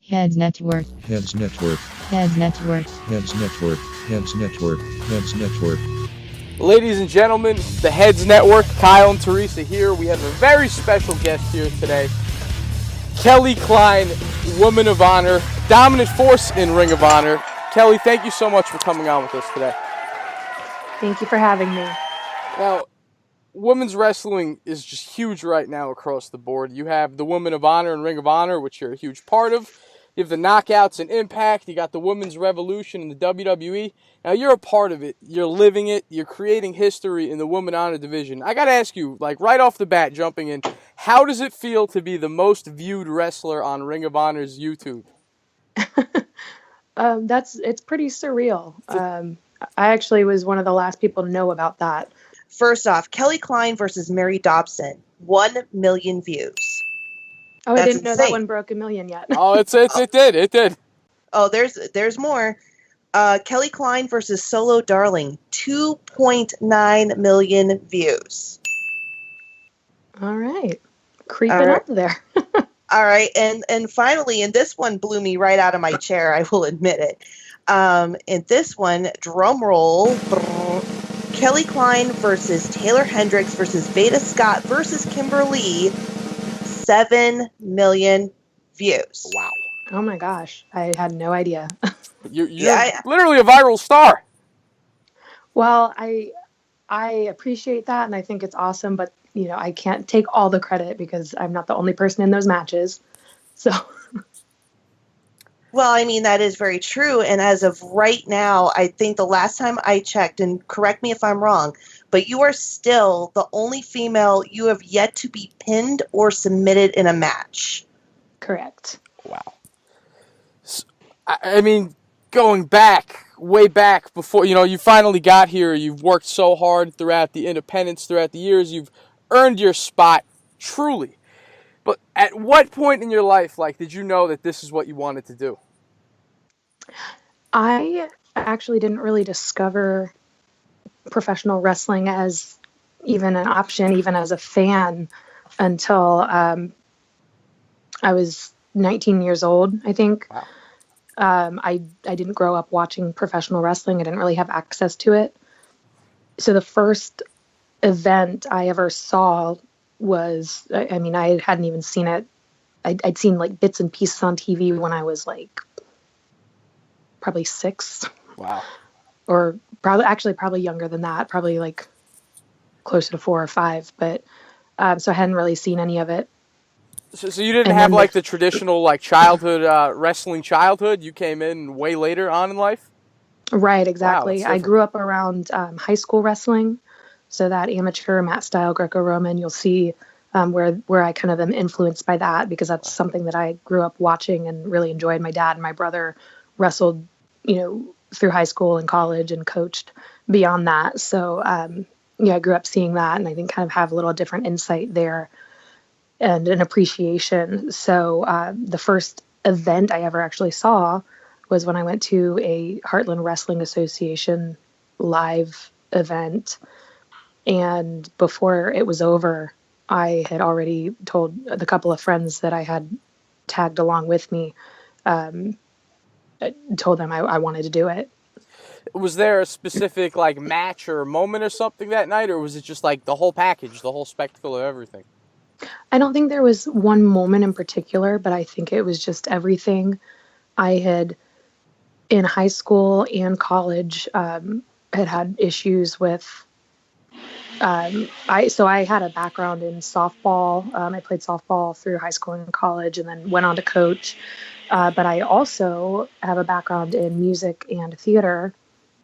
Heads Network. Heads Network. Heads Network. Heads Network. Heads Network. Heads Network. Ladies and gentlemen, the Heads Network, Kyle and Teresa here. We have a very special guest here today. Kelly Klein, Woman of Honor, dominant force in Ring of Honor. Kelly, thank you so much for coming on with us today. Thank you for having me. Now, women's wrestling is just huge right now across the board. You have the Women of Honor and Ring of Honor, which you're a huge part of. You have the Knockouts and Impact. You got the Women's Revolution in the WWE. Now, you're a part of it. You're living it. You're creating history in the Women Honor division. I got to ask you, like right off the bat, jumping in, how does it feel to be the most viewed wrestler on Ring of Honor's YouTube? It's pretty surreal. I actually was one of the last people to know about that. First off, Kelly Klein versus Mary Dobson, 1 million views. Oh, That's I didn't know that insane. one broke 1 million yet. Oh, it did. Oh, there's more. Kelly Klein versus Solo Darling, 2.9 million views. All right. Creeping All right. up there. All right, and finally, and this one blew me right out of my chair, I will admit it. In this one, drum roll, Kelly Klein versus Taylor Hendricks versus Veda Scott versus Kimberly, 7 million views. Wow. Oh my gosh. I had no idea. You're Yeah, literally a viral star. Well, I appreciate that, and I think it's awesome, but I can't take all the credit because I'm not the only person in those matches. So Well, I mean, that is very true. And as of right now, I think the last time I checked, and correct me if I'm wrong, but you are still the only female you have yet to be pinned or submitted in a match. correct. Wow. I mean, going back, way back before, you finally got here, you've worked so hard throughout the independence, throughout the years, you've earned your spot, truly. But at what point in your life, did you know that this is what you wanted to do? I actually didn't really discover professional wrestling as even an option, even as a fan, until I was 19 years old, I think. Wow. I didn't grow up watching professional wrestling. I didn't really have access to it. So the first event I ever saw was, I mean, I hadn't even seen it. I'd seen bits and pieces on TV when I was probably 6. Wow. Or probably younger than that, probably closer to 4 or 5. But so I hadn't really seen any of it. So you didn't And have then the traditional childhood wrestling childhood. You came in way later on in life. Right, exactly. Wow, I grew up around high school wrestling, so that amateur mat style Greco-Roman. You'll see where I kind of am influenced by that because that's something that I grew up watching and really enjoyed. My dad and my brother wrestled, through high school and college and coached beyond that. So I grew up seeing that, and I think kind of have a little different insight there and an appreciation. So the first event I ever actually saw was when I went to a Heartland Wrestling Association live event. And before it was over, I had already told the couple of friends that I had tagged along with me, told them I wanted to do it. Was there a specific match or moment or something that night, or was it just the whole package, the whole spectacle of everything? I don't think there was one moment in particular, but I think it was just everything. I had, in high school and college, had issues with. I had a background in softball. I played softball through high school and college, and then went on to coach. But I also have a background in music and theater,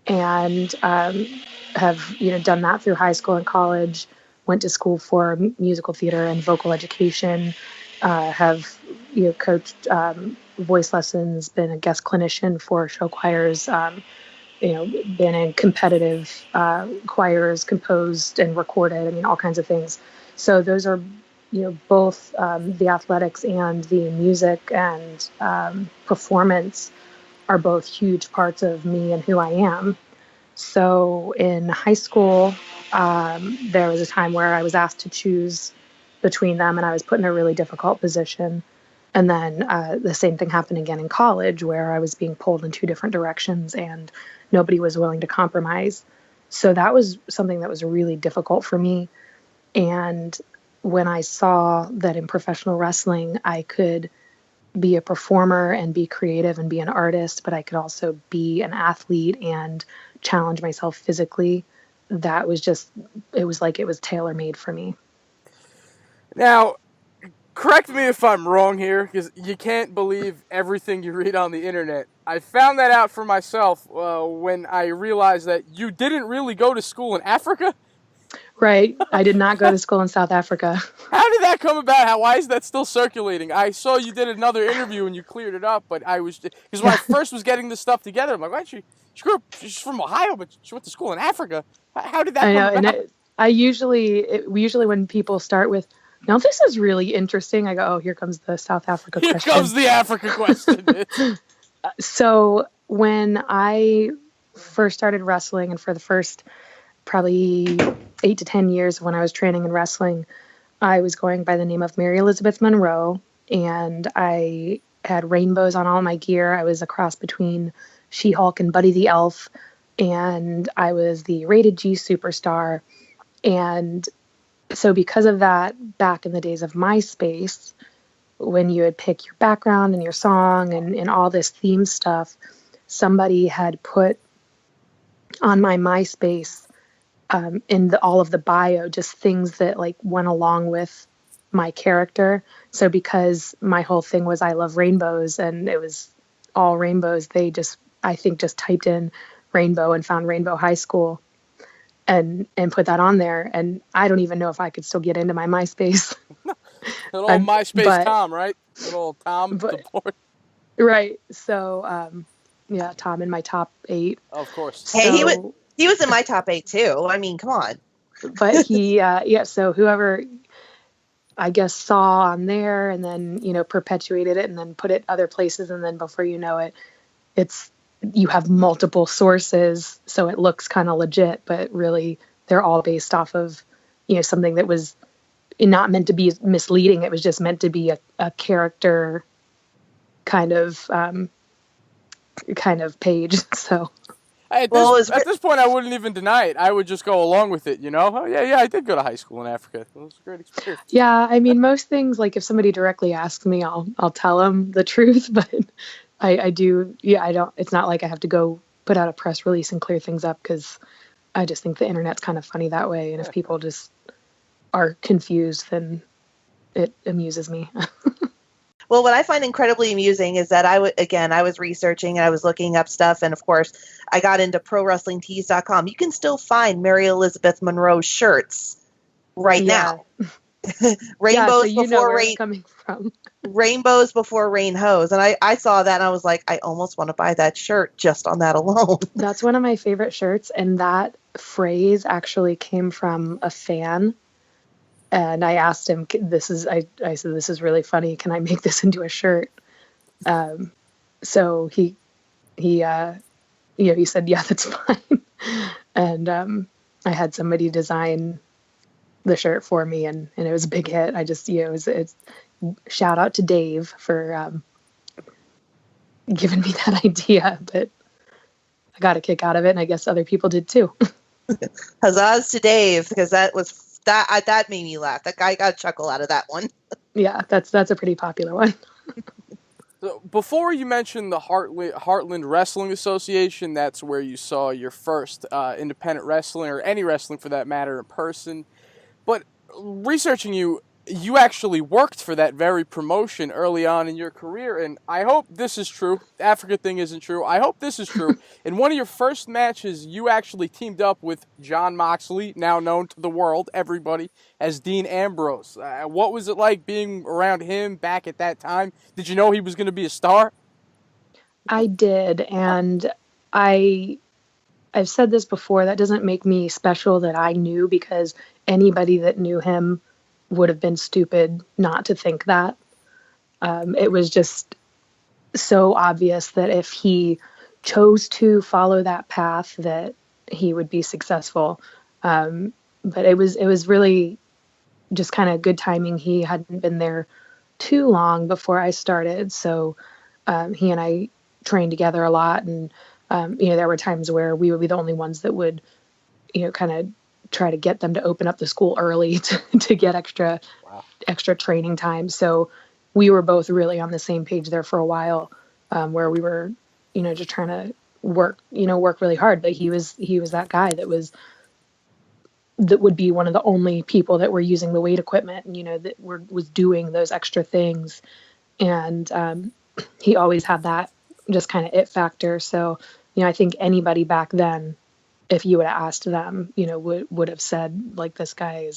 and have done that through high school and college. Went to school for musical theater and vocal education. Have coached voice lessons, been a guest clinician for show choirs. Been in competitive choirs, composed and recorded. I mean, all kinds of things. So those are, both the athletics and the music and performance are both huge parts of me and who I am. So in high school, there was a time where I was asked to choose between them, and I was put in a really difficult position. And then the same thing happened again in college, where I was being pulled in two different directions and nobody was willing to compromise. So that was something that was really difficult for me. And when I saw that in professional wrestling, I could be a performer and be creative and be an artist, but I could also be an athlete and challenge myself physically, that was just, it was like it was tailor made for me. Now, correct me if I'm wrong here, because you can't believe everything you read on the internet. I found that out for myself when I realized that you didn't really go to school in Africa. Right. I did not go to school in South Africa. How did that come about? Why is that still circulating? I saw you did another interview and you cleared it up, but I was, because when I first was getting this stuff together, I'm like, why she's from Ohio, but she went to school in Africa. How did that I know, come about? and usually when people start with, now this is really interesting, I go, oh, here comes the South Africa Here question. comes the Africa question. So when I first started wrestling, and for the first probably 8 to 10 years when I was training in wrestling, I was going by the name of Mary Elizabeth Monroe, and I had rainbows on all my gear. I was a cross between She-Hulk and Buddy the Elf, and I was the rated G superstar. And so because of that, back in the days of MySpace, when you would pick your background and your song and all this theme stuff, somebody had put on my MySpace in all of the bio just things that like went along with my character. So because my whole thing was I love rainbows and it was all rainbows, they just, I think, just typed in rainbow and found Rainbow High School and put that on there. And I don't even know if I could still get into my MySpace. Little MySpace Tom, right? Little Tom. Right. So, yeah, Tom in my top 8. Of course. Hey, he was in my top 8 too. I mean, come on. But he, so whoever, I guess, saw on there and then, perpetuated it and then put it other places. And then before you know it, you have multiple sources. So it looks kind of legit, but really they're all based off of, something that was not meant to be misleading. It was just meant to be a character kind of page. So. At this point, I wouldn't even deny it. I would just go along with it, Oh, yeah, I did go to high school in Africa. It was a great experience. Yeah, I mean, most things, like if somebody directly asks me, I'll tell them the truth, but I do, I don't, it's not like I have to go put out a press release and clear things up, because I just think the internet's kind of funny that way, and if people just are confused, then it amuses me. Well, what I find incredibly amusing is that I was researching and I was looking up stuff. And of course, I got into ProWrestlingTees.com. You can still find Mary Elizabeth Monroe shirts right now. Rainbows before rain. Coming from. Rainbows before rain hose. And I saw that and I was like, I almost want to buy that shirt just on that alone. That's one of my favorite shirts. And that phrase actually came from a fan. And I asked him, I said, this is really funny. Can I make this into a shirt? So he said, yeah, that's fine. And I had somebody design the shirt for me, and it was a big hit. I just, it's shout out to Dave for giving me that idea, but I got a kick out of it, and I guess other people did too. Huzzahs to Dave, because that made me laugh. That guy got a chuckle out of that one. Yeah, that's a pretty popular one. So before you mentioned the Heartland Wrestling Association, that's where you saw your first independent wrestling, or any wrestling for that matter, in person. But researching you actually worked for that very promotion early on in your career, and I hope this is true. The Africa thing isn't true. I hope this is true. In one of your first matches, you actually teamed up with Jon Moxley, now known to the world, everybody, as Dean Ambrose. What was it like being around him back at that time? Did you know he was going to be a star? I did, and I've said this before, that doesn't make me special that I knew, because anybody that knew him would have been stupid not to think that. It was just so obvious that if he chose to follow that path, that he would be successful. But it was really just kind of good timing. He hadn't been there too long before I started. So he and I trained together a lot. And, there were times where we would be the only ones that would, kind of try to get them to open up the school early to get extra training time. So we were both really on the same page there for a while, where we were, just trying to work really hard. But he was that guy that would be one of the only people that were using the weight equipment and, that was doing those extra things. And he always had that just kind of it factor. So, I think anybody back then, if you would have asked them, would have said, like, this guy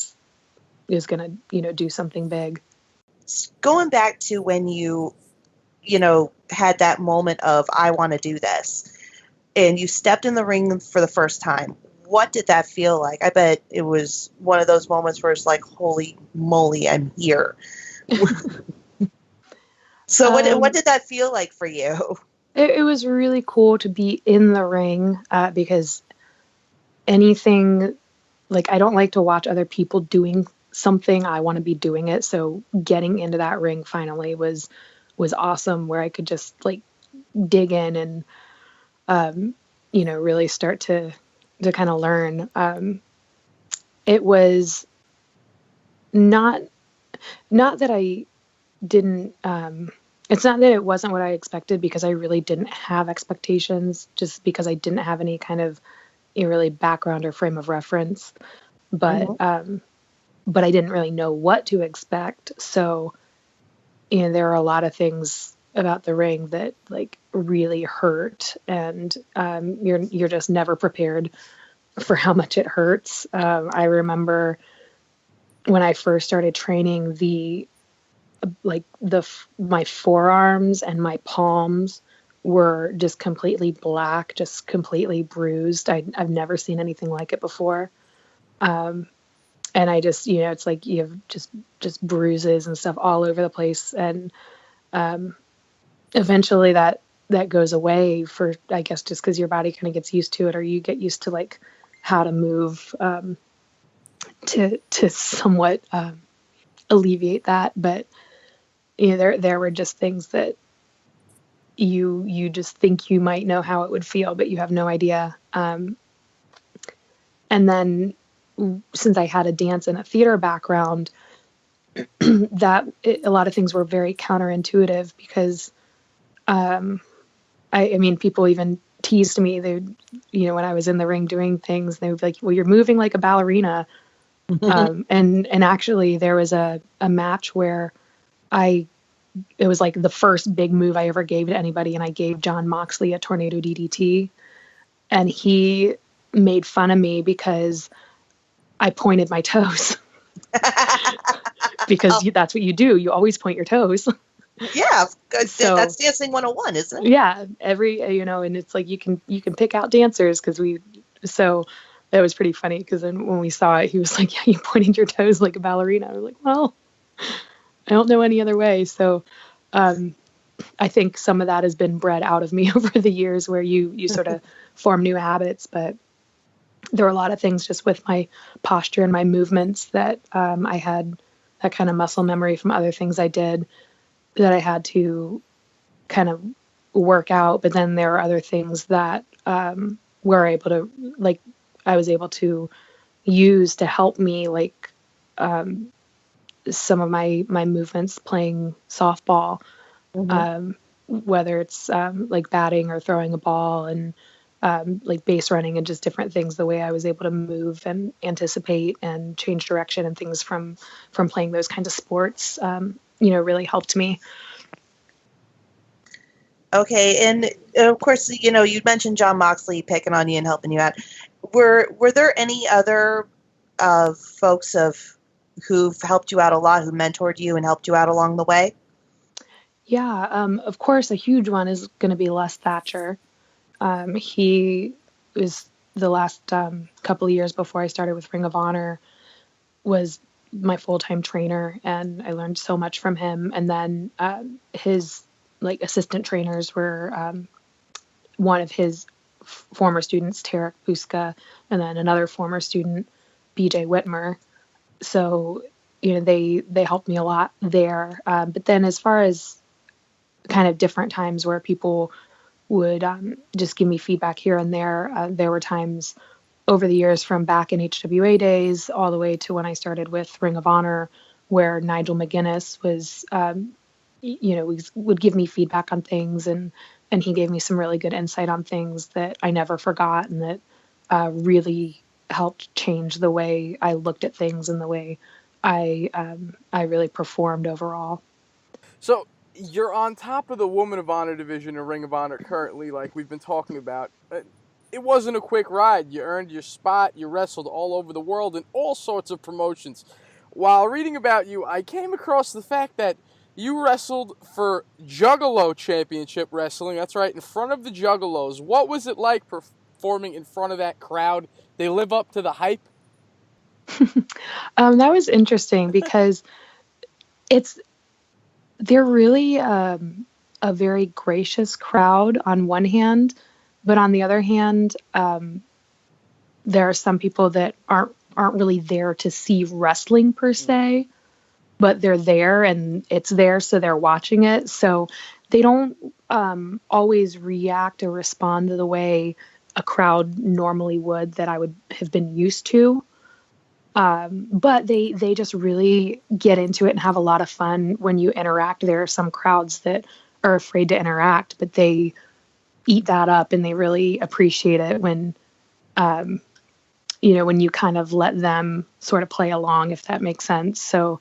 is going to, do something big. Going back to when you had that moment of, I want to do this, and you stepped in the ring for the first time, what did that feel like? I bet it was one of those moments where it's like, holy moly, I'm here. So what did that feel like for you? It was really cool to be in the ring, because anything, like, I don't like to watch other people doing something. I want to be doing it. So getting into that ring finally was awesome, where I could just, like, dig in and, really start to kind of learn. It was not that I didn't, it's not that it wasn't what I expected, because I really didn't have expectations, just because I didn't have any kind of really background or frame of reference, but I didn't really know what to expect. So, there are a lot of things about the ring that, like, really hurt, and you're just never prepared for how much it hurts. I remember when I first started training, my forearms and my palms were just completely black, just completely bruised. I've never seen anything like it before. And I just, it's like you have just bruises and stuff all over the place. And eventually that goes away, for, I guess, just because your body kind of gets used to it, or you get used to, like, how to move to somewhat alleviate that. But there were just things that you just think you might know how it would feel, but you have no idea. And then, since I had a dance and a theater background, a lot of things were very counterintuitive, because I mean, people even teased me. They, when I was in the ring doing things, they would be like, well, you're moving like a ballerina. And actually there was a match where it was like the first big move I ever gave to anybody, and I gave John Moxley a tornado DDT, and he made fun of me because I pointed my toes. Because that's what you do. You always point your toes. Yeah, So, that's dancing 101, isn't it? yeah, and it's like you can pick out dancers, so that was pretty funny, because then when we saw it, he was like, yeah, you pointed your toes like a ballerina. I was like, well, I don't know any other way. So I think some of that has been bred out of me over the years, where you sort of form new habits. But there were a lot of things just with my posture and my movements that I had that kind of muscle memory from other things I did that I had to kind of work out. But then there are other things that were able to, like, I was able to use to help me, like some of my movements playing softball, whether it's like batting or throwing a ball, and like base running, and just different things, the way I was able to move and anticipate and change direction and things from playing those kinds of sports, really helped me. Okay, and of course, you mentioned John Moxley picking on you and helping you out. Were there any other folks who've helped you out a lot, who mentored you and helped you out along the way? Yeah, of course, a huge one is going to be Les Thatcher. He was the last couple of years before I started with Ring of Honor, was my full-time trainer, and I learned so much from him. And then his, like, assistant trainers were one of his former students, Tarek Buska, and then another former student, BJ Whitmer. So they helped me a lot there. But then as far as kind of different times where people would just give me feedback here and there were times over the years from back in HWA days all the way to when I started with Ring of Honor, where Nigel McGuinness was, would give me feedback on things, and he gave me some really good insight on things that I never forgot, and that really helped change the way I looked at things and the way I really performed overall. So you're on top of the Woman of Honor division in Ring of Honor currently, like we've been talking about. It wasn't a quick ride. You earned your spot. You wrestled all over the world in all sorts of promotions. While reading about you, I came across the fact that you wrestled for Juggalo Championship Wrestling. That's right, in front of the Juggalos. What was it like performing in front of that crowd? They live up to the hype? That was interesting because they're really a very gracious crowd on one hand, but on the other hand, there are some people that aren't really there to see wrestling per se, but they're there and it's there, so they're watching it. So they don't always react or respond to the way a crowd normally would that I would have been used to. But they just really get into it and have a lot of fun when you interact. There are some crowds that are afraid to interact, but they eat that up and they really appreciate it when, when you kind of let them sort of play along, if that makes sense. So,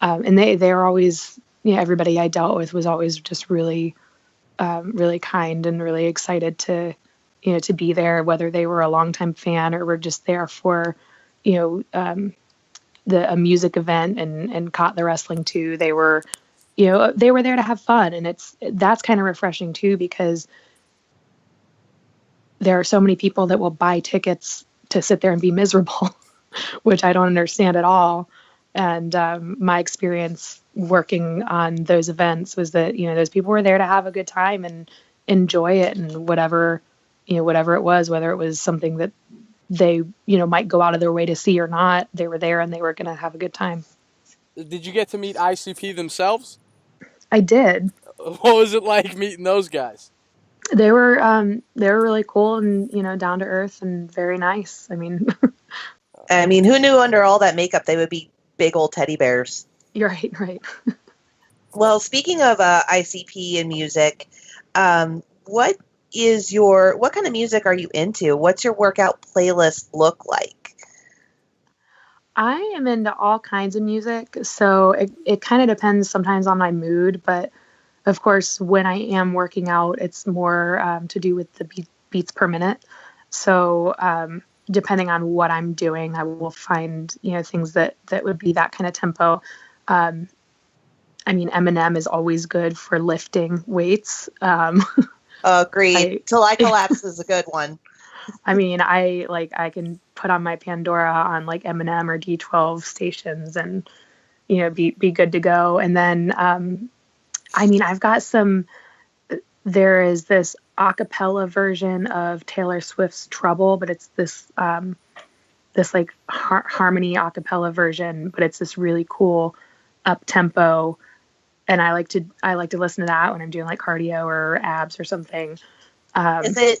and they're always, everybody I dealt with was always just really, really kind and really excited to be there, whether they were a longtime fan or were just there for, a music event and caught the wrestling too. They were there to have fun. And that's kind of refreshing too, because there are so many people that will buy tickets to sit there and be miserable, which I don't understand at all. And my experience working on those events was that, those people were there to have a good time and enjoy it, and whatever it was, whether it was something that they, might go out of their way to see or not, they were there and they were going to have a good time. Did you get to meet ICP themselves? I did. What was it like meeting those guys? They were really cool and, down to earth and very nice. I mean, who knew under all that makeup they would be big old teddy bears? You're right. Well, speaking of ICP and music, what kind of music are you into? What's your workout playlist look like? I am into all kinds of music, so it kind of depends sometimes on my mood, but of course, when I am working out, it's more to do with the beats per minute. So depending on what I'm doing, I will find, things that would be that kind of tempo. Eminem is always good for lifting weights. Agreed. Till I Collapse is a good one. I can put on my Pandora on like Eminem or D12 stations and, be good to go. And then, I've got there is this a cappella version of Taylor Swift's Trouble, but it's this like harmony a cappella version, but it's this really cool up tempo. And I like to listen to that when I'm doing like cardio or abs or something. Is it,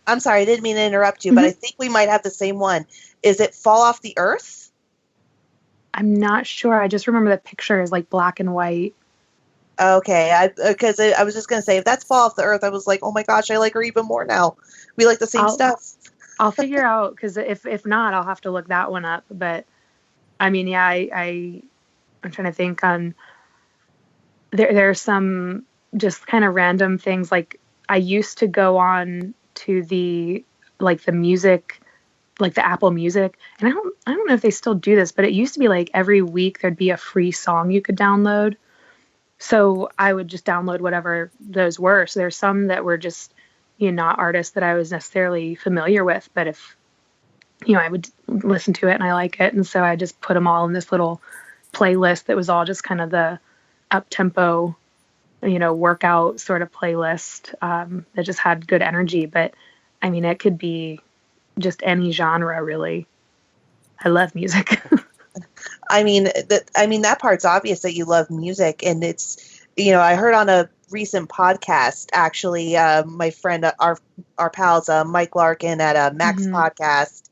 I'm sorry, I didn't mean to interrupt you, but I think we might have the same one. Is it Fall Off the Earth? I'm not sure. I just remember the picture is like black and white. Okay, because I was just going to say, if that's Fall Off the Earth, I was like, oh my gosh, I like her even more now. We like the same stuff. I'll figure out, because if not, I'll have to look that one up. But, I'm trying to think on, there's some just kind of random things. Like, I used to go on to the music, like the Apple Music, and I don't know if they still do this, but it used to be like every week there'd be a free song you could download. So I would just download whatever those were. So there's some that were just, not artists that I was necessarily familiar with, but if, I would listen to it and I like it. And so I just put them all in this little playlist that was all just kind of the up tempo, workout sort of playlist that just had good energy. But it could be just any genre, really. I love music. That part's obvious that you love music, and it's, I heard on a recent podcast, actually, my friend, our pals, Mike Larkin at Max Mm-hmm. Podcast,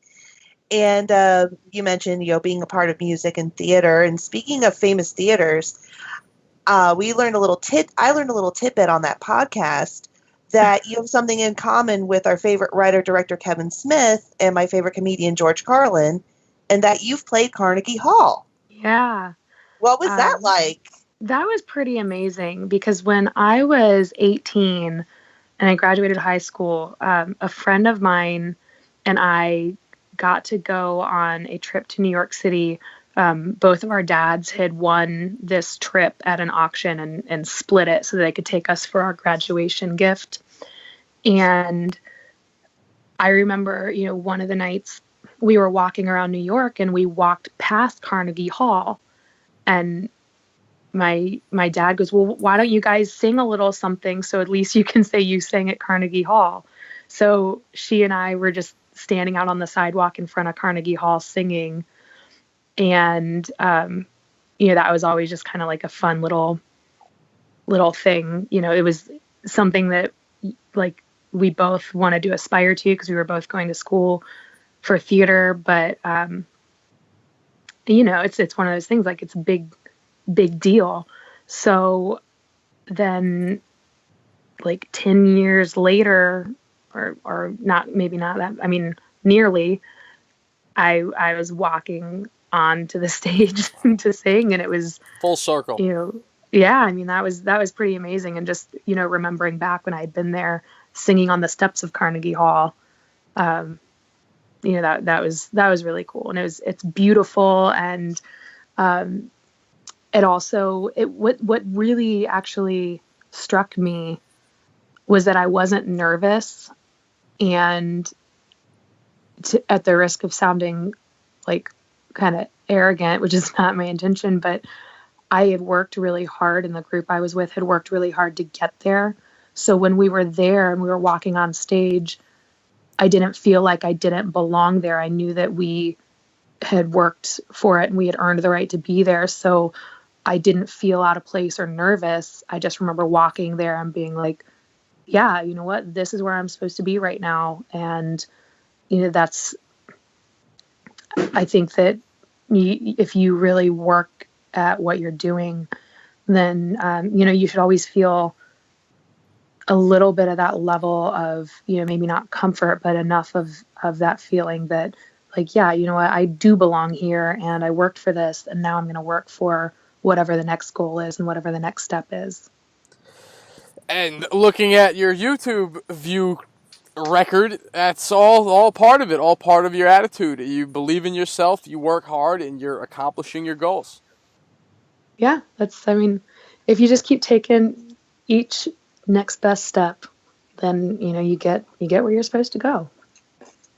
and you mentioned, being a part of music and theater. And speaking of famous theaters, we learned I learned a little tidbit on that podcast that you have something in common with our favorite writer director Kevin Smith and my favorite comedian George Carlin, and that you've played Carnegie Hall. Yeah. What was that like? That was pretty amazing because when I was 18 and I graduated high school, a friend of mine and I got to go on a trip to New York City. Both of our dads had won this trip at an auction and split it so that they could take us for our graduation gift. And I remember, one of the nights we were walking around New York and we walked past Carnegie Hall, and my dad goes, well, why don't you guys sing a little something so at least you can say you sang at Carnegie Hall? So she and I were just standing out on the sidewalk in front of Carnegie Hall singing. And, that was always just kind of like a fun little thing. It was something that like we both wanted to aspire to because we were both going to school for theater. But, it's one of those things, like it's a big deal. So then like 10 years later, or not, maybe not that, I mean, nearly, I was walking onto the stage to sing, and it was Full circle. Yeah, I mean, that was pretty amazing. And just, remembering back when I had been there singing on the steps of Carnegie Hall, that was really cool. And it's beautiful. And, what really actually struck me was that I wasn't nervous, and at the risk of sounding like kind of arrogant, which is not my intention, but I had worked really hard, and the group I was with had worked really hard to get there. So when we were there and we were walking on stage, I didn't feel like I didn't belong there. I knew that we had worked for it and we had earned the right to be there. So I didn't feel out of place or nervous. I just remember walking there and being like, yeah, you know what, this is where I'm supposed to be right now. And, I think that if you really work at what you're doing, then, you should always feel a little bit of that level of, maybe not comfort, but enough of that feeling that like, yeah, you know what, I do belong here and I worked for this, and now I'm going to work for whatever the next goal is and whatever the next step is. And looking at your YouTube view record, that's all part of it, all part of your attitude. You believe in yourself, you work hard, and you're accomplishing your goals. Yeah, if you just keep taking each next best step, then, you get where you're supposed to go.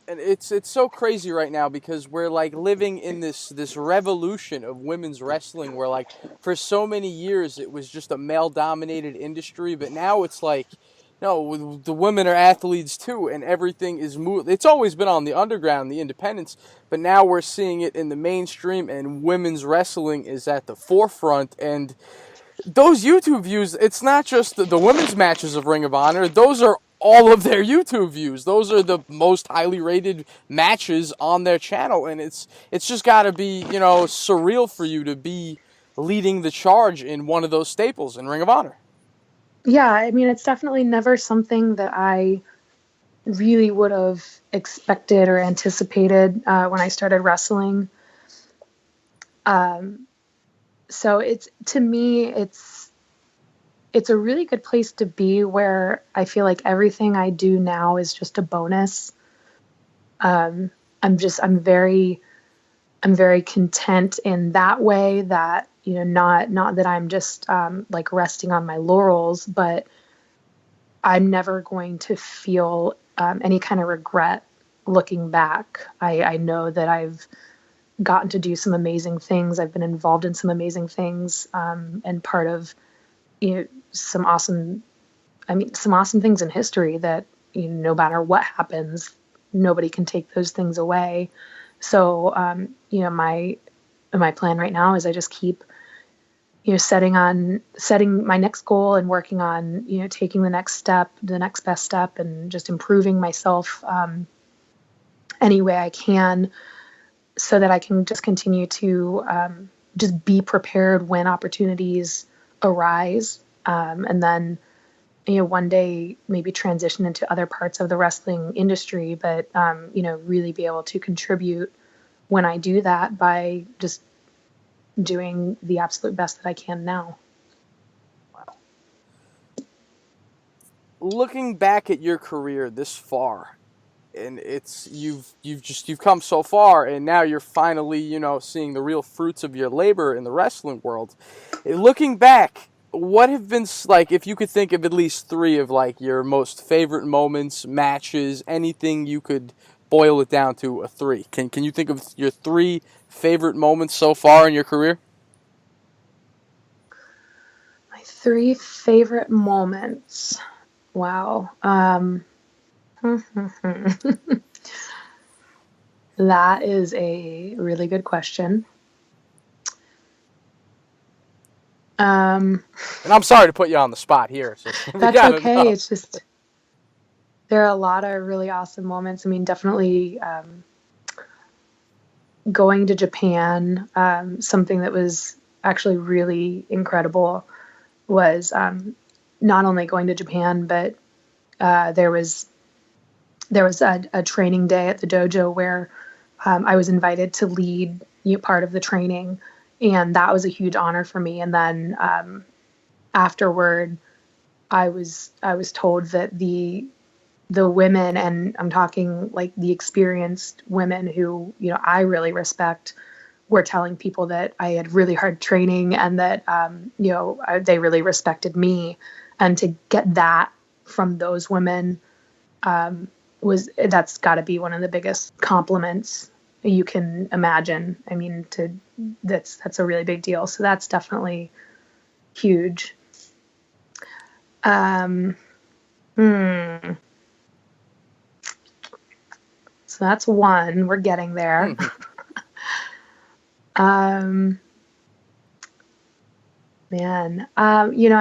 And it's so crazy right now because we're like living in this revolution of women's wrestling where like for so many years it was just a male dominated industry, but now it's like, no, the women are athletes too, and everything is it's always been on the underground, the independents, but now we're seeing it in the mainstream, and women's wrestling is at the forefront. And those YouTube views, it's not just the women's matches of Ring of Honor, those are all of their YouTube views. Those are the most highly rated matches on their channel, and it's just got to be, surreal for you to be leading the charge in one of those staples in Ring of Honor. Yeah, it's definitely never something that I really would have expected or anticipated when I started wrestling. So to me, it's a really good place to be, where I feel like everything I do now is just a bonus. I'm very content in that way, that, not that I'm just like resting on my laurels, but I'm never going to feel any kind of regret looking back. I know that I've gotten to do some amazing things. I've been involved in some amazing things, and part of, some awesome things in history that, no matter what happens, nobody can take those things away. So, my plan right now is I just keep, setting my next goal and working on, taking the next step, the next best step, and just improving myself any way I can, so that I can just continue to just be prepared when opportunities arise, and then one day maybe transition into other parts of the wrestling industry, but really be able to contribute when I do that by just doing the absolute best that I can now. Looking back at your career this far, and you've come so far, and now you're finally seeing the real fruits of your labor in the wrestling world. Looking back, what have been, like, if you could think of at least 3 of like your most favorite moments, matches, anything, you could boil it down to a 3. Can you think of your 3 favorite moments so far in your career? My 3 favorite moments. Wow. That is a really good question. And I'm sorry to put you on the spot here. So that's okay. It's just, there are a lot of really awesome moments. I mean, definitely going to Japan, something that was actually really incredible was not only going to Japan, but there was a training day at the dojo where I was invited to lead part of the training, and that was a huge honor for me. And then afterward, I was told that the women, and I'm talking like the experienced women who I really respect, were telling people that I had really hard training and that they really respected me, and to get that from those women that's got to be one of the biggest compliments you can imagine. I mean, that's a really big deal. So that's definitely huge. So that's one. We're getting there. I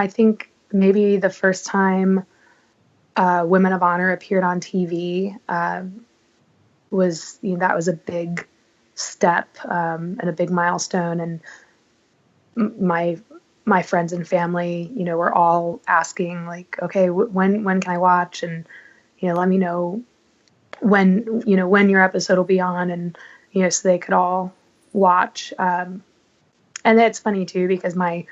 think maybe the first time Women of Honor appeared on TV was a big step and a big milestone. And my friends and family, were all asking like, okay, when can I watch? And let me know when your episode will be on, and so they could all watch. And it's funny too, because my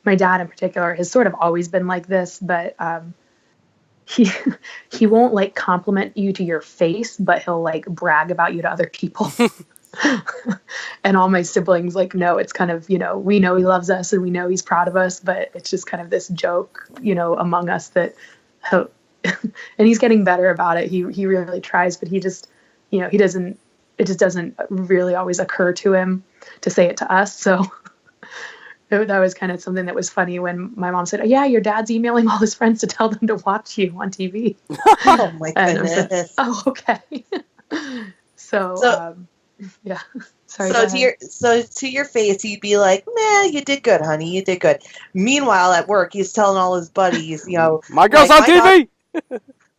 dad in particular has sort of always been like this, but he won't like compliment you to your face, but he'll like brag about you to other people. And all my siblings like know it's kind of, we know he loves us and we know he's proud of us, but it's just kind of this joke, among us that and he's getting better about it. He really tries, but he just, it just doesn't really always occur to him to say it to us. So that was kind of something that was funny when my mom said, "Oh, yeah, your dad's emailing all his friends to tell them to watch you on TV." Oh my goodness. Like, oh, okay. So yeah. Sorry. So to your face, he'd be like, "Man, you did good, honey. You did good." Meanwhile, at work, he's telling all his buddies, my girl's on TV.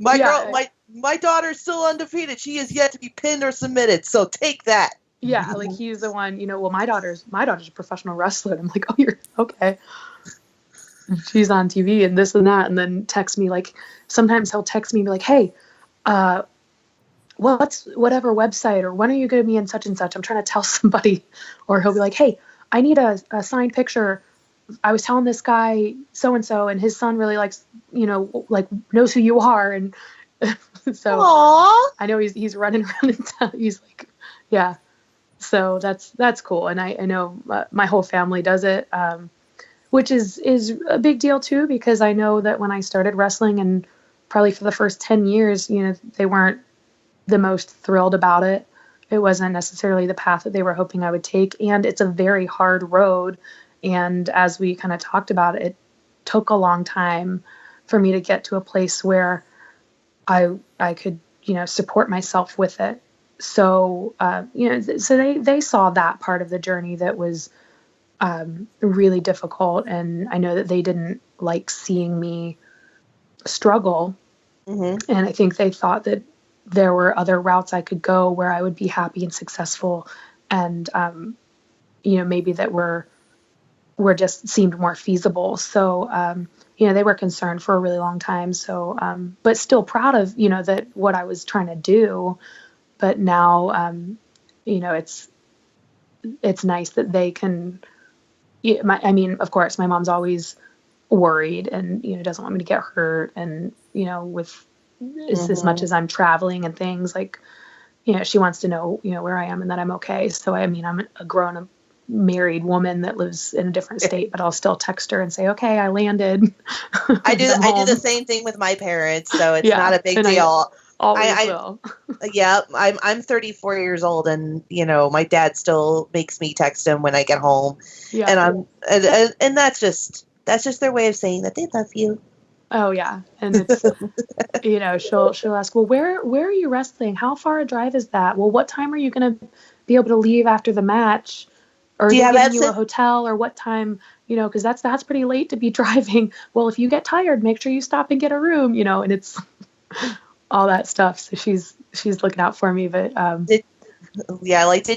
My daughter's still undefeated. She is yet to be pinned or submitted. So take that. Yeah, like he's the one, well, my daughter's a professional wrestler. And I'm like, oh, you're okay. She's on TV and this and that, and then text me like, sometimes he'll text me and be like, hey, what's whatever website, or when are you going to be in such and such? I'm trying to tell somebody. Or he'll be like, hey, I need a signed picture. I was telling this guy so and so, and his son really likes, like knows who you are, and so Aww. I know he's running around in town. He's like, yeah. So that's cool, and I know my whole family does it, which is a big deal too, because I know that when I started wrestling, and probably for the first 10 years, they weren't the most thrilled about it. It wasn't necessarily the path that they were hoping I would take, and it's a very hard road. And as we kind of talked about, it took a long time for me to get to a place where I could support myself with it. So, so they saw that part of the journey that was really difficult. And I know that they didn't like seeing me struggle. Mm-hmm. And I think they thought that there were other routes I could go where I would be happy and successful. And, maybe that were just seemed more feasible. So, they were concerned for a really long time. So, but still proud of, that what I was trying to do. But now, it's nice that they can, of course, my mom's always worried and, doesn't want me to get hurt. And, with as much as I'm traveling and things like, she wants to know, where I am and that I'm okay. So, I'm a grown up married woman that lives in a different state, but I'll still text her and say, okay, I landed. I do the same thing with my parents, so it's not a big deal. I will. Yeah, I'm 34 years old, and my dad still makes me text him when I get home. Yeah, and that's just their way of saying that they love you. Oh yeah, and it's she'll ask, well, where are you wrestling? How far a drive is that? Well, what time are you going to be able to leave after the match? Or do you have you a hotel, or what time? Because that's pretty late to be driving. Well, if you get tired, make sure you stop and get a room. And it's all that stuff. So she's looking out for me. But did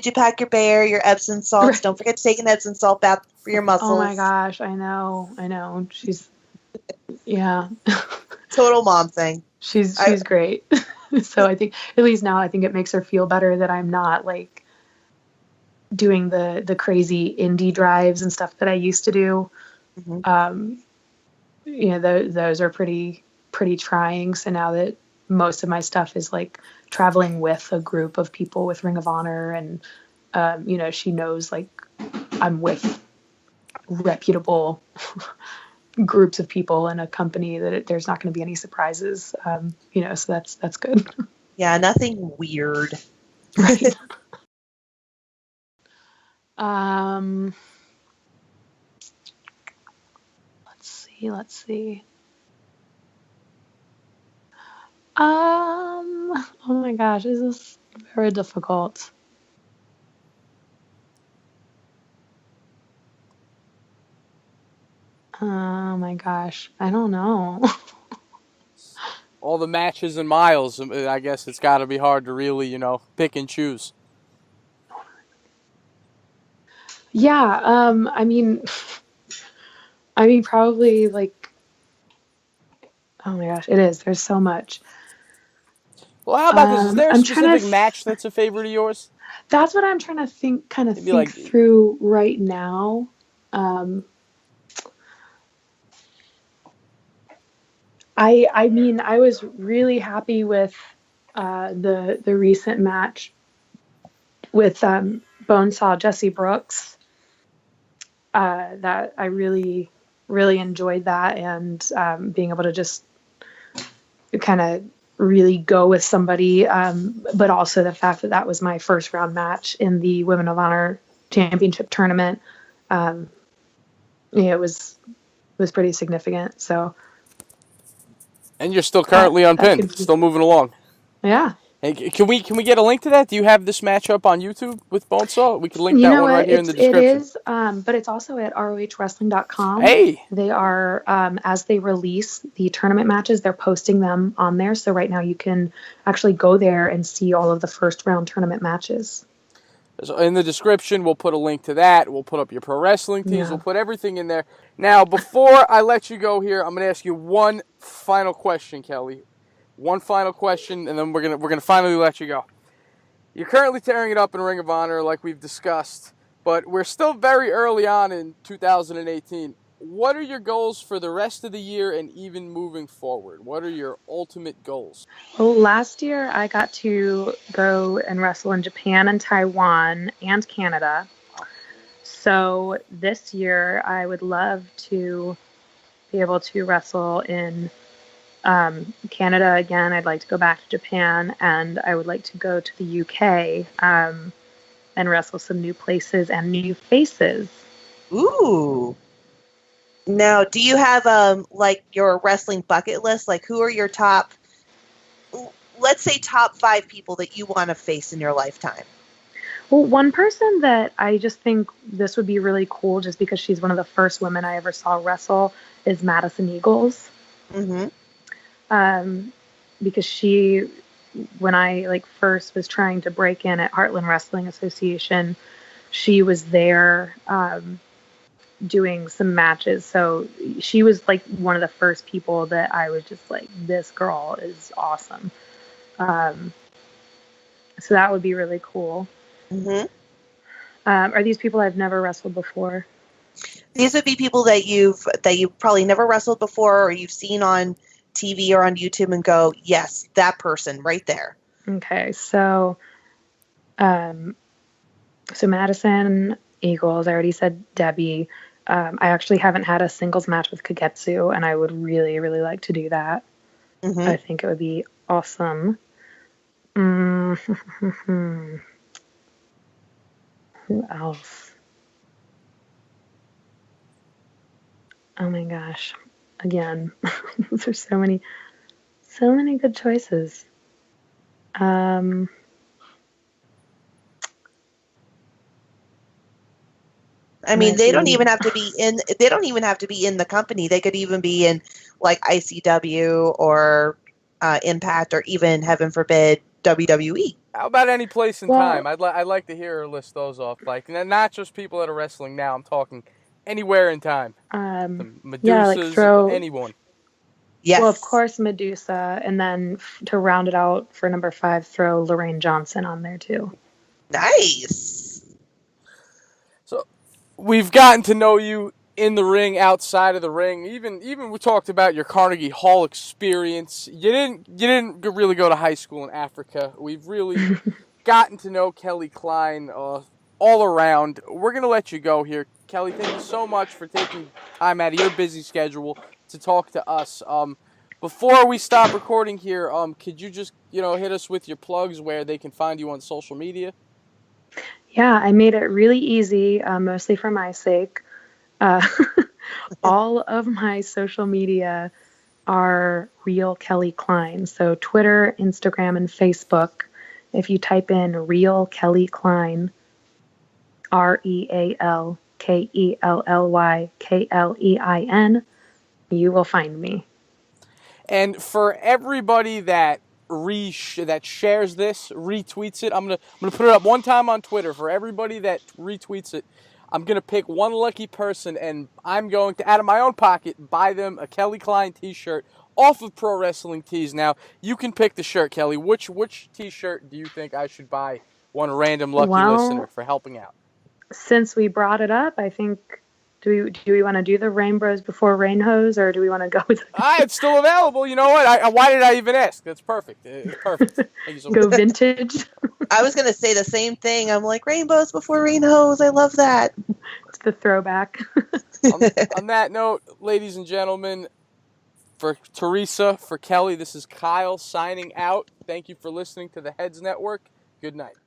you pack your Bayer, your Epsom salts? Right. Don't forget to take an Epsom salt bath for your muscles. Oh my gosh, I know. She's total mom thing. She's great. So I think at least now I think it makes her feel better that I'm not like doing the crazy indie drives and stuff that I used to do. Mm-hmm. Those are pretty trying. So now that most of my stuff is like traveling with a group of people with Ring of Honor, and she knows like I'm with reputable groups of people in a company that there's not going to be any surprises. So that's good. Yeah, nothing weird. Right. Let's see. Oh my gosh, this is very difficult. Oh my gosh, I don't know. All the matches and miles, I guess it's got to be hard to really, pick and choose. Yeah, probably like, oh my gosh, it is. There's so much. Well, how about this? Is there a specific match that's a favorite of yours? That's what I'm trying to think through right now. I was really happy with the recent match with Bonesaw Jesse Brooks. That I really, really enjoyed that, and being able to just kind of really go with somebody, but also the fact that was my first round match in the Women of Honor Championship tournament. It was pretty significant. So. And you're still currently unpinned, still moving along. Yeah. Hey, can we get a link to that? Do you have this matchup on YouTube with Bonesaw? We can link that one right here in the description. It is, but it's also at rohwrestling.com. Hey! They are, as they release the tournament matches, they're posting them on there. So right now you can actually go there and see all of the first round tournament matches. So in the description, we'll put a link to that. We'll put up your pro wrestling tees. Yeah. We'll put everything in there. Now, before I let you go here, I'm going to ask you one final question, Kelly. One final question, and then we're gonna finally let you go. You're currently tearing it up in Ring of Honor, like we've discussed, but we're still very early on in 2018. What are your goals for the rest of the year and even moving forward? What are your ultimate goals? Well, last year I got to go and wrestle in Japan and Taiwan and Canada. So this year I would love to be able to wrestle in Canada again. I'd like to go back to Japan, and I would like to go to the UK and wrestle some new places and new faces. Ooh. Now, do you have like your wrestling bucket list? Like, who are your top? let's say top 5 people that you want to face in your lifetime. Well, one person that I just think this would be really cool just because she's one of the first women I ever saw wrestle is Madison Eagles. Mm-hmm. Because she, when I first was trying to break in at Heartland Wrestling Association, she was there doing some matches. So she was one of the first people that I was just like, this girl is awesome. So that would be really cool. Mm-hmm. Are these people I've never wrestled before? These would be people that you've probably never wrestled before, or you've seen on TV or on YouTube and go, yes, that person right there. Okay, so Madison Eagles, I already said Debbie. I actually haven't had a singles match with Kagetsu, and I would really, really like to do that. Mm-hmm. I think it would be awesome. Who else? Oh my gosh. Again, there's so many good choices. I mean, they don't even have to be in the company. They could even be in ICW or Impact, or even, heaven forbid, WWE. How about any place in time? I'd like to hear her list those off. Not just people that are wrestling now. I'm talking anywhere in time. The Medusas, anyone. Yes. Well, of course, Medusa, and then to round it out for number 5, throw Lorraine Johnson on there too. Nice. So we've gotten to know you in the ring, outside of the ring. Even we talked about your Carnegie Hall experience. You didn't really go to high school in Africa. We've really gotten to know Kelly Klein all around. We're gonna let you go here, Kelly. Thank you so much for taking time out of your busy schedule to talk to us. Before we stop recording here, could you just hit us with your plugs where they can find you on social media? Yeah, I made it really easy, mostly for my sake. All of my social media are Real Kelly Klein. So Twitter, Instagram, and Facebook. If you type in Real Kelly Klein, RealKellyKlein, you will find me. And for everybody that shares this, retweets it, I'm gonna put it up one time on Twitter. For everybody that retweets it, I'm gonna pick one lucky person, and I'm going to, out of my own pocket, buy them a Kelly Klein T-shirt off of Pro Wrestling Tees. Now you can pick the shirt, Kelly. Which T-shirt do you think I should buy one random lucky listener for helping out? Since we brought it up, I think. Do we want to do the Rainbows Before Rain Hose, or do we want to go with it's still available. You know what? Why did I even ask? That's perfect. It's perfect. Thank you so much. Go vintage. I was going to say the same thing. I'm like, Rainbows Before Rain Hose. I love that. It's the throwback. On that note, ladies and gentlemen, for Teresa, for Kelly, this is Kyle signing out. Thank you for listening to the Heads Network. Good night.